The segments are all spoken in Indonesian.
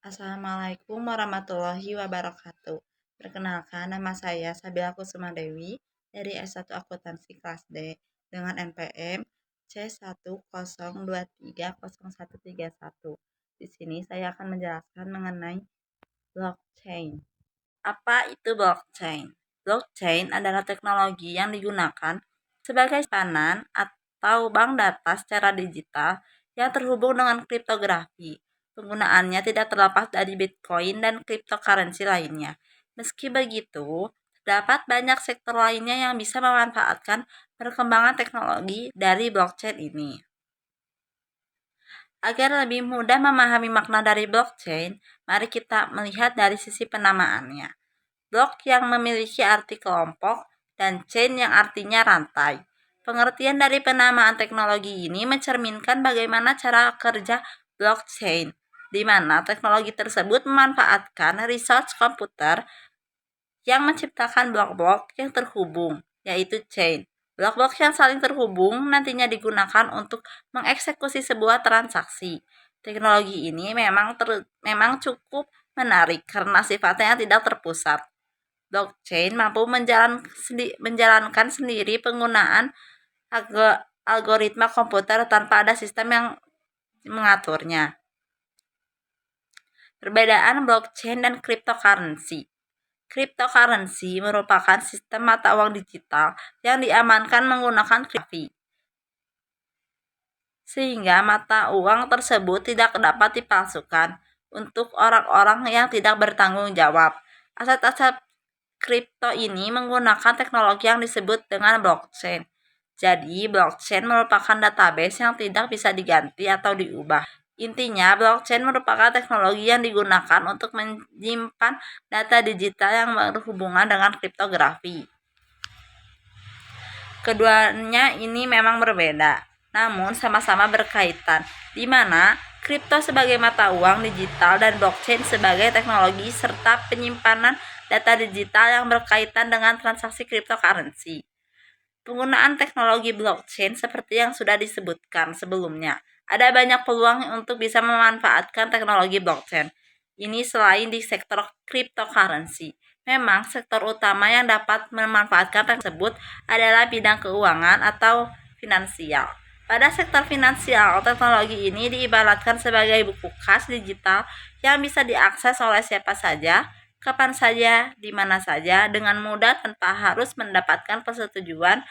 Assalamualaikum warahmatullahi wabarakatuh. Perkenalkan, nama saya Sabila Kusuma Dewi dari S1 Akuntansi kelas D dengan NPM C10230131. Di sini saya akan menjelaskan mengenai blockchain. Apa itu blockchain? Blockchain adalah teknologi yang digunakan sebagai simpanan atau bank data secara digital yang terhubung dengan kriptografi. Penggunaannya tidak terlepas dari Bitcoin dan cryptocurrency lainnya. Meski begitu, terdapat banyak sektor lainnya yang bisa memanfaatkan perkembangan teknologi dari blockchain ini. Agar lebih mudah memahami makna dari blockchain, mari kita melihat dari sisi penamaannya. Blok yang memiliki arti kelompok dan chain yang artinya rantai. Pengertian dari penamaan teknologi ini mencerminkan bagaimana cara kerja blockchain, di mana teknologi tersebut memanfaatkan resource komputer yang menciptakan blok-blok yang terhubung, yaitu chain. Blok-blok yang saling terhubung nantinya digunakan untuk mengeksekusi sebuah transaksi. Teknologi ini memang cukup menarik karena sifatnya yang tidak terpusat. Blockchain mampu menjalankan sendiri penggunaan algoritma komputer tanpa ada sistem yang mengaturnya. Perbedaan blockchain dan cryptocurrency. Cryptocurrency merupakan sistem mata uang digital yang diamankan menggunakan kriptografi, sehingga mata uang tersebut tidak dapat dipalsukan untuk orang-orang yang tidak bertanggung jawab. Aset-aset kripto ini menggunakan teknologi yang disebut dengan blockchain. Jadi, blockchain merupakan database yang tidak bisa diganti atau diubah. Intinya, blockchain merupakan teknologi yang digunakan untuk menyimpan data digital yang berhubungan dengan kriptografi. Keduanya ini memang berbeda, namun sama-sama berkaitan, di mana kripto sebagai mata uang digital dan blockchain sebagai teknologi serta penyimpanan data digital yang berkaitan dengan transaksi cryptocurrency. Penggunaan teknologi blockchain seperti yang sudah disebutkan sebelumnya, ada banyak peluang untuk bisa memanfaatkan teknologi blockchain. Ini selain di sektor cryptocurrency. Memang sektor utama yang dapat memanfaatkan tersebut adalah bidang keuangan atau finansial. Pada sektor finansial, teknologi ini diibaratkan sebagai buku kas digital yang bisa diakses oleh siapa saja, kapan saja, di mana saja, dengan mudah tanpa harus mendapatkan persetujuan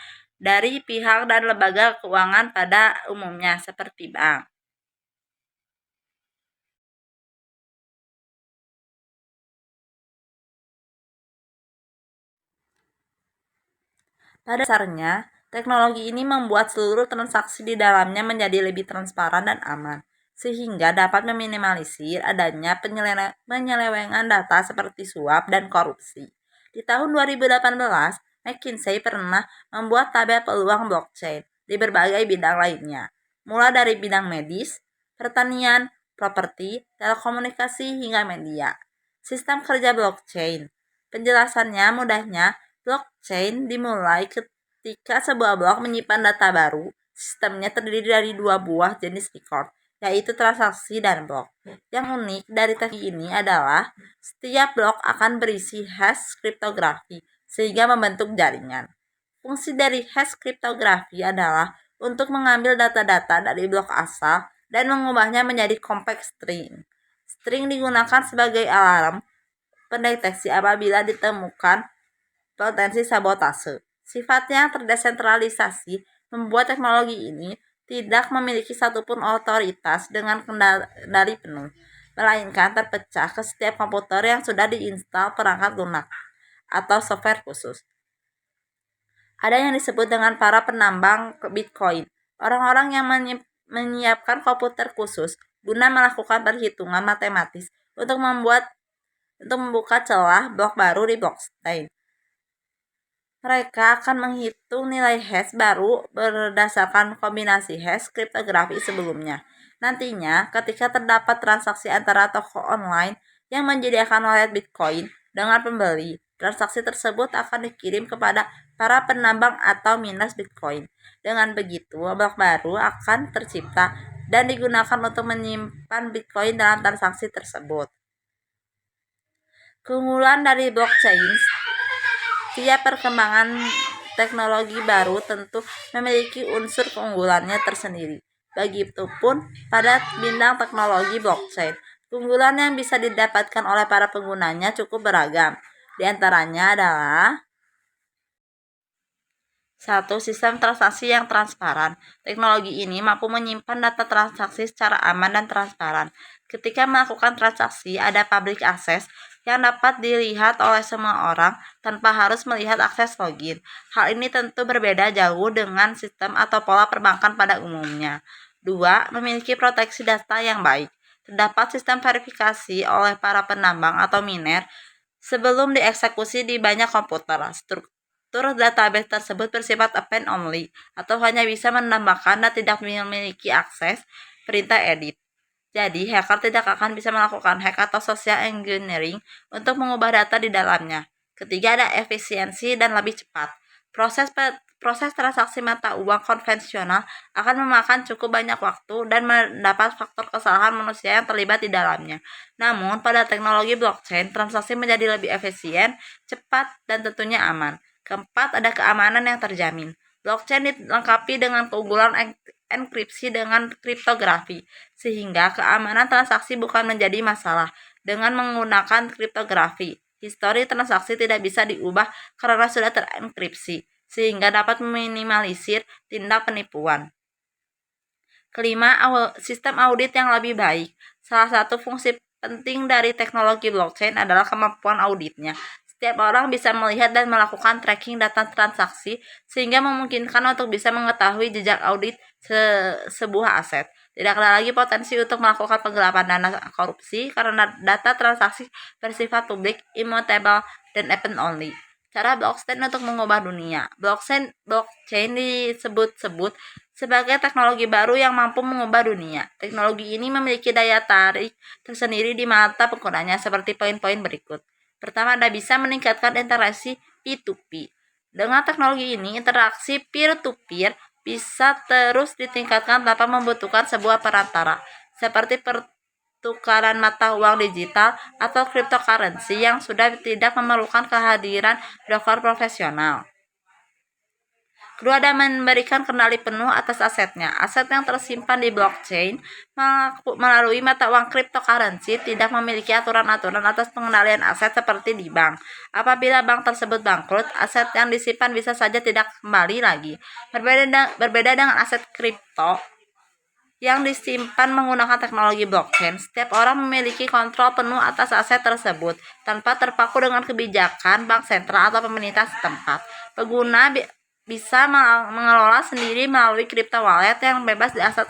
dari pihak dan lembaga keuangan pada umumnya seperti bank. Pada dasarnya, teknologi ini membuat seluruh transaksi di dalamnya menjadi lebih transparan dan aman, sehingga dapat meminimalisir adanya penyelewengan data seperti suap dan korupsi. Di tahun 2018, McKinsey pernah membuat tabel peluang blockchain di berbagai bidang lainnya, mulai dari bidang medis, pertanian, properti, telekomunikasi, hingga media. Sistem kerja blockchain. Penjelasannya mudahnya, blockchain dimulai ketika sebuah blok menyimpan data baru. Sistemnya terdiri dari dua buah jenis record, yaitu transaksi dan blok. Yang unik dari teknik ini adalah setiap blok akan berisi hash kriptografi sehingga membentuk jaringan. Fungsi dari hash kriptografi adalah untuk mengambil data-data dari blok asal dan mengubahnya menjadi compact string. String digunakan sebagai alarm pendeteksi apabila ditemukan potensi sabotase. Sifatnya terdesentralisasi membuat teknologi ini tidak memiliki satupun otoritas dengan kendali penuh, melainkan terpecah ke setiap komputer yang sudah diinstal perangkat lunak atau software khusus. Ada yang disebut dengan para penambang Bitcoin, orang-orang yang menyiapkan komputer khusus guna melakukan perhitungan matematis untuk membuka celah blok baru di blockchain. Mereka akan menghitung nilai hash baru berdasarkan kombinasi hash kriptografi sebelumnya. Nantinya, ketika terdapat transaksi antara toko online yang menyediakan wallet Bitcoin dengan pembeli, transaksi tersebut akan dikirim kepada para penambang atau miners Bitcoin. Dengan begitu, blok baru akan tercipta dan digunakan untuk menyimpan Bitcoin dalam transaksi tersebut. Keunggulan dari blockchain, tiap perkembangan teknologi baru tentu memiliki unsur keunggulannya tersendiri. Begitupun pada bidang teknologi blockchain, keunggulan yang bisa didapatkan oleh para penggunanya cukup beragam. Di antaranya adalah: 1. Sistem transaksi yang transparan. Teknologi ini mampu menyimpan data transaksi secara aman dan transparan. Ketika melakukan transaksi, ada public access yang dapat dilihat oleh semua orang tanpa harus melihat akses login. Hal ini tentu berbeda jauh dengan sistem atau pola perbankan pada umumnya. 2. Memiliki proteksi data yang baik. Terdapat sistem verifikasi oleh para penambang atau miner sebelum dieksekusi di banyak komputer. Struktur database tersebut bersifat append only atau hanya bisa menambahkan dan tidak memiliki akses perintah edit. Jadi, hacker tidak akan bisa melakukan hack atau social engineering untuk mengubah data di dalamnya. Ketiga, ada efisiensi dan lebih cepat. Proses transaksi mata uang konvensional akan memakan cukup banyak waktu dan mendapat faktor kesalahan manusia yang terlibat di dalamnya. Namun, pada teknologi blockchain, transaksi menjadi lebih efisien, cepat, dan tentunya aman. Keempat, ada keamanan yang terjamin. Blockchain dilengkapi dengan keunggulan enkripsi dengan kriptografi, sehingga keamanan transaksi bukan menjadi masalah. Dengan menggunakan kriptografi, histori transaksi tidak bisa diubah karena sudah terenkripsi, sehingga dapat meminimalisir tindak penipuan. Kelima, sistem audit yang lebih baik. Salah satu fungsi penting dari teknologi blockchain adalah kemampuan auditnya. Setiap orang bisa melihat dan melakukan tracking data transaksi sehingga memungkinkan untuk bisa mengetahui jejak audit sebuah aset. Tidak ada lagi potensi untuk melakukan penggelapan dana korupsi karena data transaksi bersifat publik, immutable, dan open only. Cara blockchain untuk mengubah dunia. Blockchain disebut-sebut sebagai teknologi baru yang mampu mengubah dunia. Teknologi ini memiliki daya tarik tersendiri di mata penggunanya seperti poin-poin berikut. Pertama, ada bisa meningkatkan interaksi P2P. Dengan teknologi ini, interaksi peer-to-peer bisa terus ditingkatkan tanpa membutuhkan sebuah perantara, seperti pertukaran mata uang digital atau cryptocurrency yang sudah tidak memerlukan kehadiran broker profesional. Kedua, ada memberikan kendali penuh atas asetnya. Aset yang tersimpan di blockchain melalui mata uang cryptocurrency tidak memiliki aturan-aturan atas pengendalian aset seperti di bank. Apabila bank tersebut bangkrut, aset yang disimpan bisa saja tidak kembali lagi. Berbeda dengan aset kripto yang disimpan menggunakan teknologi blockchain, setiap orang memiliki kontrol penuh atas aset tersebut tanpa terpaku dengan kebijakan bank sentral atau pemerintah setempat. Pengguna bisa mengelola sendiri melalui crypto wallet yang bebas di aset